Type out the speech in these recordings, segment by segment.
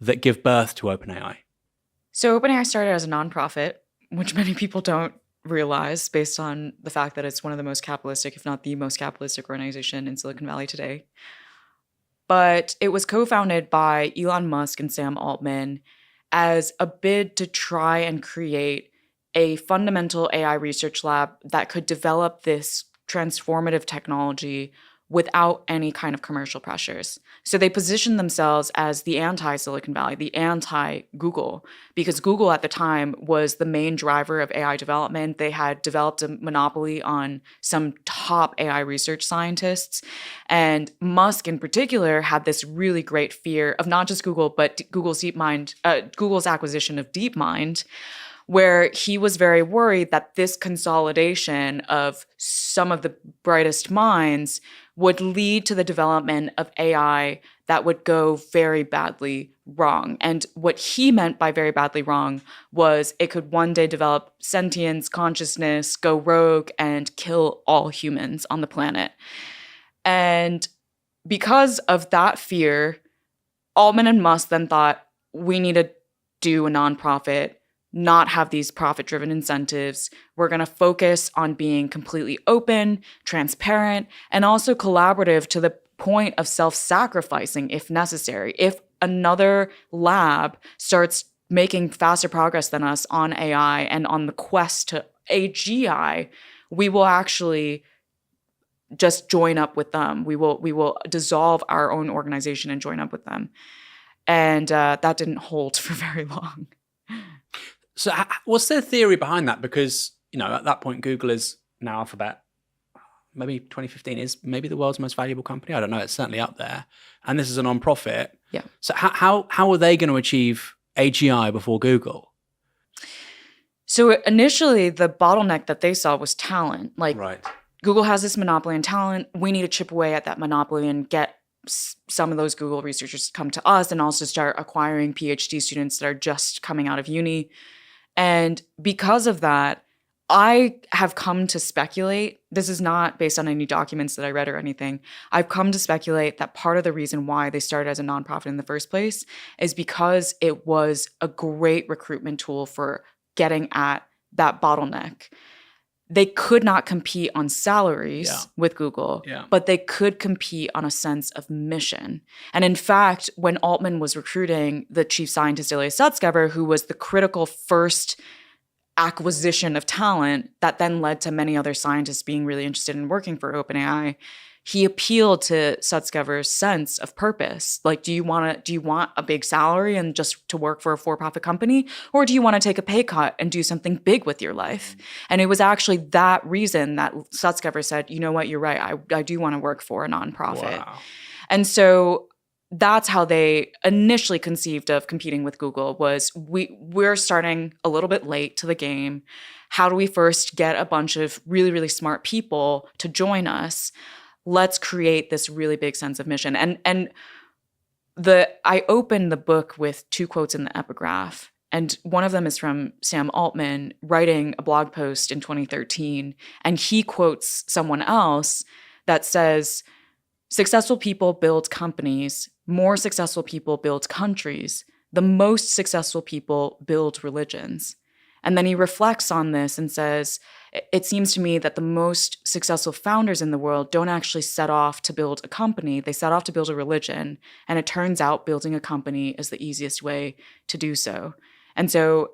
that give birth to OpenAI? So OpenAI started as a nonprofit, which many people don't realize based on the fact that it's one of the most capitalistic, if not the most capitalistic organization in Silicon Valley today. But it was co-founded by Elon Musk and Sam Altman as a bid to try and create a fundamental AI research lab that could develop this transformative technology without any kind of commercial pressures. So they positioned themselves as the anti-Silicon Valley, the anti-Google, because Google at the time was the main driver of AI development. They had developed a monopoly on some top AI research scientists. And Musk in particular had this really great fear of not just Google, but Google's acquisition of DeepMind, where he was very worried that this consolidation of some of the brightest minds would lead to the development of AI that would go very badly wrong. And what he meant by very badly wrong was it could one day develop sentience, consciousness, go rogue, and kill all humans on the planet. And because of that fear, Altman and Musk then thought, we need to do a nonprofit, not have these profit-driven incentives. We're going to focus on being completely open, transparent, and also collaborative to the point of self-sacrificing if necessary. If another lab starts making faster progress than us on AI and on the quest to AGI, we will actually just join up with them. We will dissolve our own organization and join up with them. And that didn't hold for very long. So what's their theory behind that? Because, at that point, Google is now Alphabet. Maybe 2015 is maybe the world's most valuable company. I don't know. It's certainly up there. And this is a nonprofit. Yeah. So how are they going to achieve AGI before Google? So initially, the bottleneck that they saw was talent. Right. Google has this monopoly on talent. We need to chip away at that monopoly and get some of those Google researchers to come to us and also start acquiring PhD students that are just coming out of uni. And because of that, I have come to speculate, this is not based on any documents that I read or anything, I've come to speculate that part of the reason why they started as a nonprofit in the first place is because it was a great recruitment tool for getting at that bottleneck. They could not compete on salaries with Google, but they could compete on a sense of mission. And in fact, when Altman was recruiting the chief scientist, Ilya Sutskever, who was the critical first acquisition of talent that then led to many other scientists being really interested in working for OpenAI, he appealed to Sutskever's sense of purpose. Like, do you want a big salary and just to work for a for-profit company? Or do you want to take a pay cut and do something big with your life? And it was actually that reason that Sutskever said, you know what, you're right. I do want to work for a nonprofit. Wow. And so that's how they initially conceived of competing with Google was we're starting a little bit late to the game. How do we first get a bunch of really, really smart people to join us? Let's create this really big sense of mission. And I opened the book with two quotes in the epigraph. And one of them is from Sam Altman writing a blog post in 2013. And he quotes someone else that says, successful people build companies. More successful people build countries. The most successful people build religions. And then he reflects on this and says, it seems to me that the most successful founders in the world don't actually set off to build a company. They set off to build a religion. And it turns out building a company is the easiest way to do so. And so,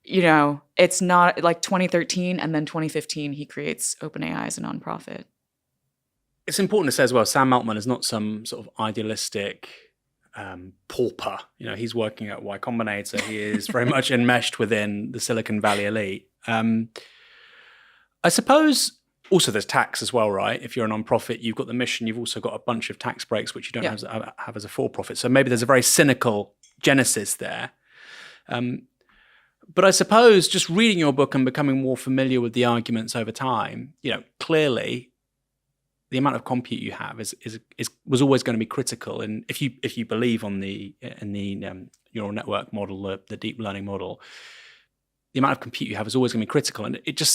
it's not like 2013 and then 2015, he creates OpenAI as a nonprofit. It's important to say as well, Sam Altman is not some sort of idealistic pauper. He's working at Y Combinator. He is very much enmeshed within the Silicon Valley elite. I suppose also there's tax as well, right? If you're a nonprofit, you've got the mission, you've also got a bunch of tax breaks, which you don't have as a for-profit. So maybe there's a very cynical genesis there. But I suppose just reading your book and becoming more familiar with the arguments over time, clearly the amount of compute you have was always going to be critical. And if you believe in the neural network model, the deep learning model, the amount of compute you have is always going to be critical. And it just